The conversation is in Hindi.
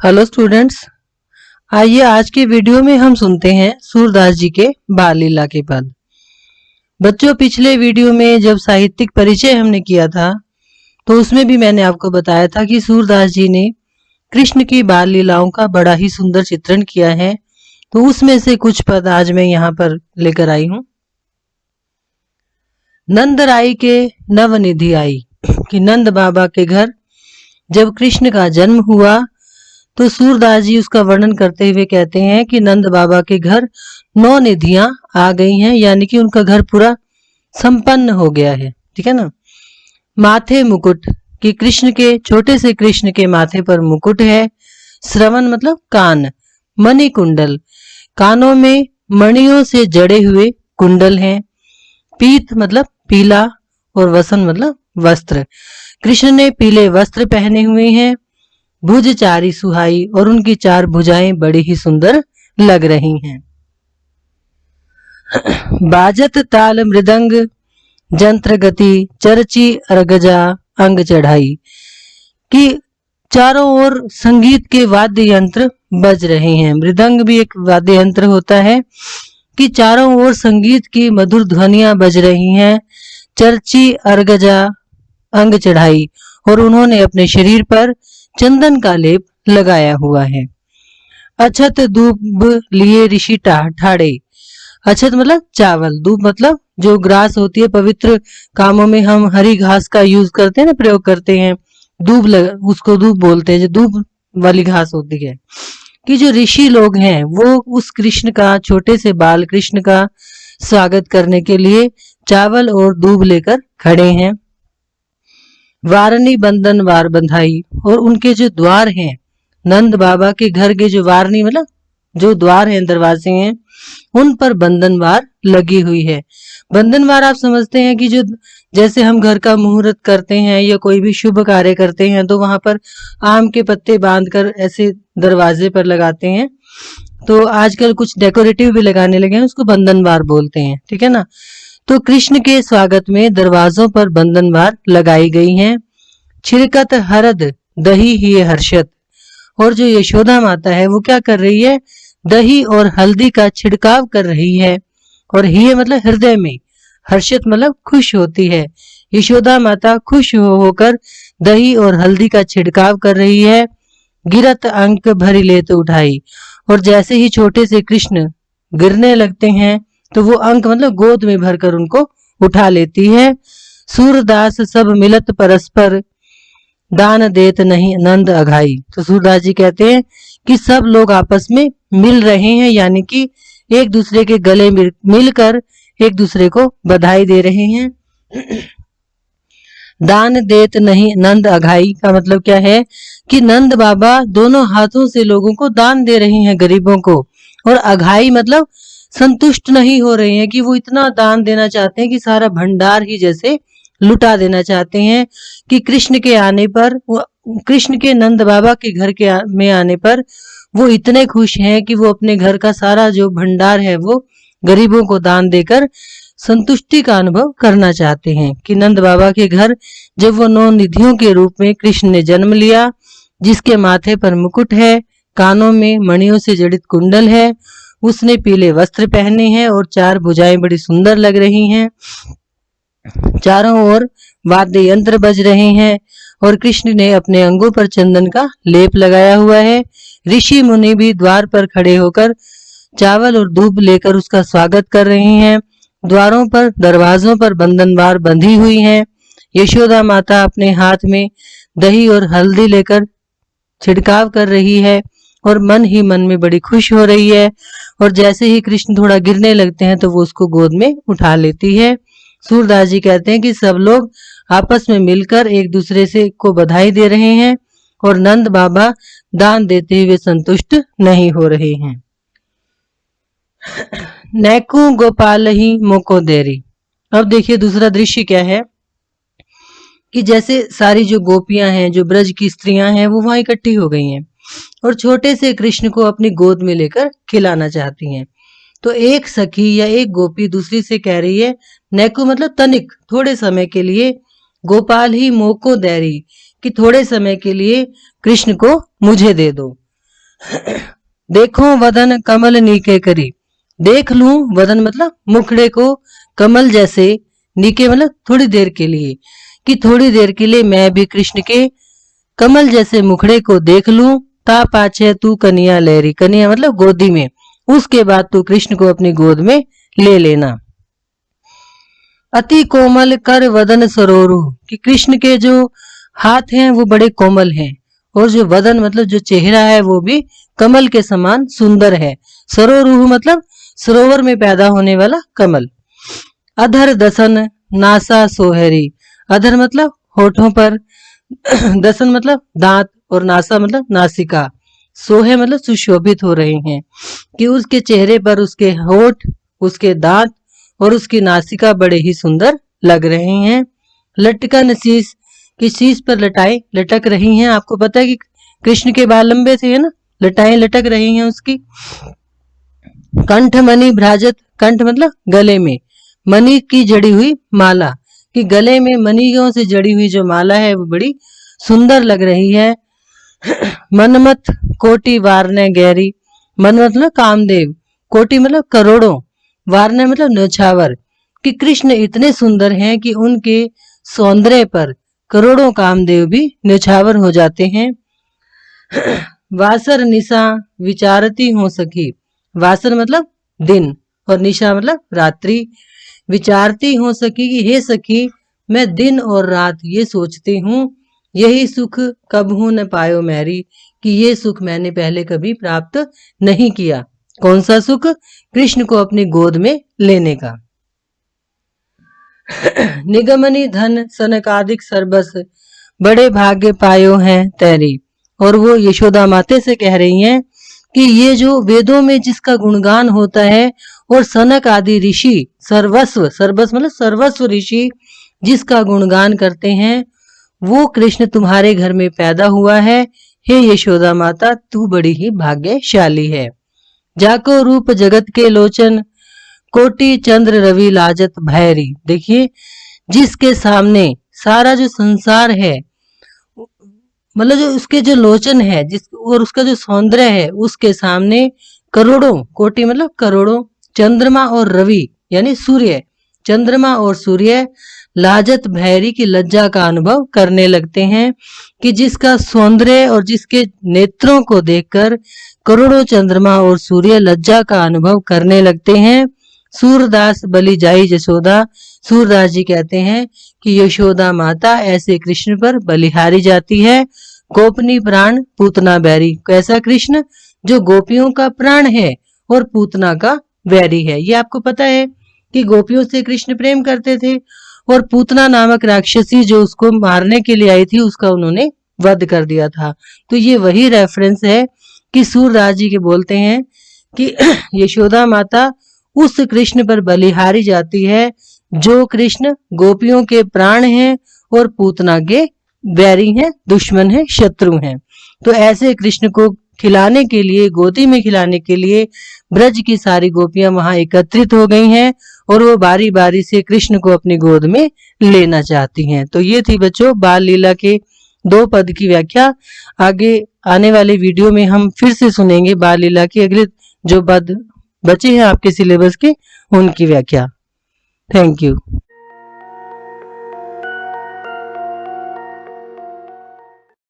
हेलो स्टूडेंट्स, आइए आज के वीडियो में हम सुनते हैं सूरदास जी के बाल लीला के पद। बच्चों, पिछले वीडियो में जब साहित्यिक परिचय हमने किया था तो उसमें भी मैंने आपको बताया था कि सूरदास जी ने कृष्ण की बाल लीलाओं का बड़ा ही सुंदर चित्रण किया है। तो उसमें से कुछ पद आज मैं यहाँ पर लेकर आई हूँ। नंद राई के नवनिधि आई, कि नंद बाबा के घर जब कृष्ण का जन्म हुआ तो सूरदास जी उसका वर्णन करते हुए कहते हैं कि नंद बाबा के घर 9 निधियां आ गई हैं, यानी कि उनका घर पूरा संपन्न हो गया है। ठीक है ना। माथे मुकुट, कि कृष्ण के छोटे से कृष्ण के माथे पर मुकुट है। श्रवण मतलब कान। मणि कुंडल, कानों में मणियों से जड़े हुए कुंडल हैं। पीत मतलब पीला, और वसन मतलब वस्त्र। कृष्ण ने पीले वस्त्र पहने हुए हैं। भुज चारी सुहाई, और उनकी 4 भुजाएं बड़ी ही सुंदर लग रही हैं। बाजत ताल मृदंग जंत्र गति, चरची अर्गजा अंग चढ़ाई, कि चारों ओर संगीत के वाद्य यंत्र बज रहे हैं। मृदंग भी एक वाद्य यंत्र होता है। कि चारों ओर संगीत की मधुर ध्वनियां बज रही हैं। चरची अर्गजा अंग चढ़ाई, और उन्होंने अपने शरीर पर चंदन का लेप लगाया हुआ है। अछत दूब लिए ऋषि ठाड़े। अछत मतलब चावल, दूब मतलब जो ग्रास होती है, पवित्र कामों में हम हरी घास का यूज करते हैं ना, प्रयोग करते हैं। उसको दूब बोलते हैं, जो दूब वाली घास होती है। कि जो ऋषि लोग हैं वो उस कृष्ण का, छोटे से बाल कृष्ण का स्वागत करने के लिए चावल और दूब लेकर खड़े हैं। वारनी बंधन वार बंधाई, और उनके जो द्वार हैं, नंद बाबा के घर के जो वारनी मतलब जो द्वार हैं, दरवाजे हैं, उन पर बंधनवार लगी हुई है। बंधनवार आप समझते हैं कि जो जैसे हम घर का मुहूर्त करते हैं या कोई भी शुभ कार्य करते हैं तो वहां पर आम के पत्ते बांधकर ऐसे दरवाजे पर लगाते हैं। तो आजकल कुछ डेकोरेटिव भी लगाने लगे हैं, उसको बंधनवार बोलते हैं। ठीक है ना। तो कृष्ण के स्वागत में दरवाजों पर बंधनवार लगाई गई हैं। छिड़कत हरद दही ही हर्षत, और जो यशोदा माता है वो क्या कर रही है, दही और हल्दी का छिड़काव कर रही है। और ही मतलब हृदय में, हर्षत मतलब खुश होती है। यशोदा माता खुश होकर दही और हल्दी का छिड़काव कर रही है। गिरत अंक भरी लेत उठाई, और जैसे ही छोटे से कृष्ण गिरने लगते हैं तो वो अंक मतलब गोद में भरकर उनको उठा लेती है। सूरदास सब मिलत परस्पर, दान देत नहीं नंद अघाई। तो सूरदास जी कहते हैं कि सब लोग आपस में मिल रहे हैं, यानी कि एक दूसरे के गले मिलकर एक दूसरे को बधाई दे रहे हैं। दान देत नहीं नंद अघाई का मतलब क्या है कि नंद बाबा दोनों हाथों से लोगों को दान दे रहे हैं, गरीबों को। और अघाई मतलब संतुष्ट नहीं हो रहे हैं, कि वो इतना दान देना चाहते हैं कि सारा भंडार ही जैसे लुटा देना चाहते हैं। कि कृष्ण के आने पर, कृष्ण के नंद बाबा के घर में आने पर वो इतने खुश हैं कि वो अपने घर का सारा जो भंडार है वो गरीबों को दान देकर संतुष्टि का अनुभव करना चाहते हैं। कि नंद बाबा के घर जब वो 9 निधियों के रूप में कृष्ण ने जन्म लिया, जिसके माथे पर मुकुट है, कानों में मणियों से जड़ित कुंडल है, उसने पीले वस्त्र पहने हैं और 4 भुजाएं बड़ी सुंदर लग रही हैं। चारों ओर वाद्य यंत्र बज रहे हैं, और कृष्ण ने अपने अंगों पर चंदन का लेप लगाया हुआ है। ऋषि मुनि भी द्वार पर खड़े होकर चावल और दूब लेकर उसका स्वागत कर रहे हैं। द्वारों पर, दरवाजों पर बंधनवार बंधी हुई हैं। यशोदा माता अपने हाथ में दही और हल्दी लेकर छिड़काव कर रही है और मन ही मन में बड़ी खुश हो रही है। और जैसे ही कृष्ण थोड़ा गिरने लगते हैं तो वो उसको गोद में उठा लेती है। सूरदास जी कहते हैं कि सब लोग आपस में मिलकर एक दूसरे से को बधाई दे रहे हैं, और नंद बाबा दान देते हुए संतुष्ट नहीं हो रहे हैं। नैकु गोपाल ही मोको देरी। अब देखिए दूसरा दृश्य क्या है, कि जैसे सारी जो गोपियां हैं, जो ब्रज की स्त्रियां हैं, वो वहां इकट्ठी हो गई हैं और छोटे से कृष्ण को अपनी गोद में लेकर खिलाना चाहती हैं। तो एक सखी या एक गोपी दूसरी से कह रही है, नैकु मतलब तनिक, थोड़े समय के लिए, गोपाल ही मोको देरी, कि थोड़े समय के लिए कृष्ण को मुझे दे दो। देखो वदन कमल नीके करी, देख लूं वदन मतलब मुखड़े को, कमल जैसे, नीके मतलब थोड़ी देर के लिए, कि थोड़ी देर के लिए मैं भी कृष्ण के कमल जैसे मुखड़े को देख लूं। ता पाछे तू कनिया लहरी, कनिया मतलब गोदी में, उसके बाद तू कृष्ण को अपनी गोद में ले लेना। अति कोमल कर वदन सरोरु, कि कृष्ण के जो हाथ हैं वो बड़े कोमल हैं, और जो वदन मतलब जो चेहरा है वो भी कमल के समान सुंदर है। सरोरुह मतलब सरोवर में पैदा होने वाला कमल। अधर दसन नासा सोहरी, अधर मतलब होठों पर, दसन मतलब दांत, और नासा मतलब नासिका, सोहे मतलब सुशोभित हो रहे हैं, कि उसके चेहरे पर उसके होठ, उसके दांत और उसकी नासिका बड़े ही सुंदर लग रहे हैं। लटकन शीश, कि शीश पर लटाएं लटक रही हैं। आपको पता है कि कृष्ण के बाल लंबे थे, है ना, लटाएं लटक रही हैं उसकी। कंठ मणि भ्राजत, कंठ मतलब गले में, मणि की जड़ी हुई माला, कि गले में मणियों से जड़ी हुई जो माला है वो बड़ी सुंदर लग रही है। मनमत कोटि वारने गहरी, मन मतलब कामदेव, कोटि मतलब करोड़ों, वारने मतलब न्यौछावर, कि कृष्ण इतने सुंदर हैं कि उनके सौंदर्य पर करोड़ों कामदेव भी न्यौछावर हो जाते हैं। वासर निशा विचारती हो सखी, वासर मतलब दिन और निशा मतलब रात्रि, विचारती हो सखी कि हे सखी मैं दिन और रात ये सोचती हूँ, यही सुख कबहू न पायो मैरी, कि ये सुख मैंने पहले कभी प्राप्त नहीं किया। कौन सा सुख? कृष्ण को अपनी गोद में लेने का। निगमनी धन सनकादिक सरबस, बड़े भाग्य पायो हैं तेरी, और वो यशोदा माते से कह रही हैं कि ये जो वेदों में जिसका गुणगान होता है, और सनक आदि ऋषि सर्वस्व, सर्वस्व मतलब सर्वस्व ऋषि जिसका गुणगान करते हैं, वो कृष्ण तुम्हारे घर में पैदा हुआ है। हे यशोदा माता तू बड़ी ही भाग्यशाली है। जाको रूप जगत के लोचन, कोटि चंद्र रवि लाजत भैरी, देखिए जिसके सामने सारा जो संसार है, मतलब जो उसके जो लोचन है जिस, और उसका जो सौंदर्य है, उसके सामने करोड़ों, कोटि मतलब करोड़ों, चंद्रमा और रवि यानी सूर्य, चंद्रमा और सूर्य लाजत भैरी की लज्जा का अनुभव करने लगते हैं, कि जिसका सौंदर्य और जिसके नेत्रों को देखकर करोड़ों चंद्रमा और सूर्य लज्जा का अनुभव करने लगते हैं। सूरदास बलि जाई जसोदा, सूरदास जी कहते हैं कि यशोदा माता ऐसे कृष्ण पर बलिहारी जाती है। गोपनी प्राण पूतना बैरी, कैसा कृष्ण? जो गोपियों का प्राण है और पूतना का वैरी है। ये आपको पता है कि गोपियों से कृष्ण प्रेम करते थे, और पूतना नामक राक्षसी जो उसको मारने के लिए आई थी उसका उन्होंने वध कर दिया था। तो ये वही रेफरेंस है कि सूरदास जी के बोलते हैं कि यशोदा माता उस कृष्ण पर बलिहारी जाती है जो कृष्ण गोपियों के प्राण हैं और पूतना के बैरी हैं, दुश्मन हैं, शत्रु हैं। तो ऐसे कृष्ण को खिलाने के लिए, गोदी में खिलाने के लिए ब्रज की सारी गोपियां वहां एकत्रित हो गई हैं, और वो बारी बारी से कृष्ण को अपनी गोद में लेना चाहती हैं। तो ये थी बच्चों बाल लीला के 2 पद की व्याख्या। आगे आने वाले वीडियो में हम फिर से सुनेंगे बाल लीला के अगले जो पद बचे हैं आपके सिलेबस के, उनकी व्याख्या। Thank you.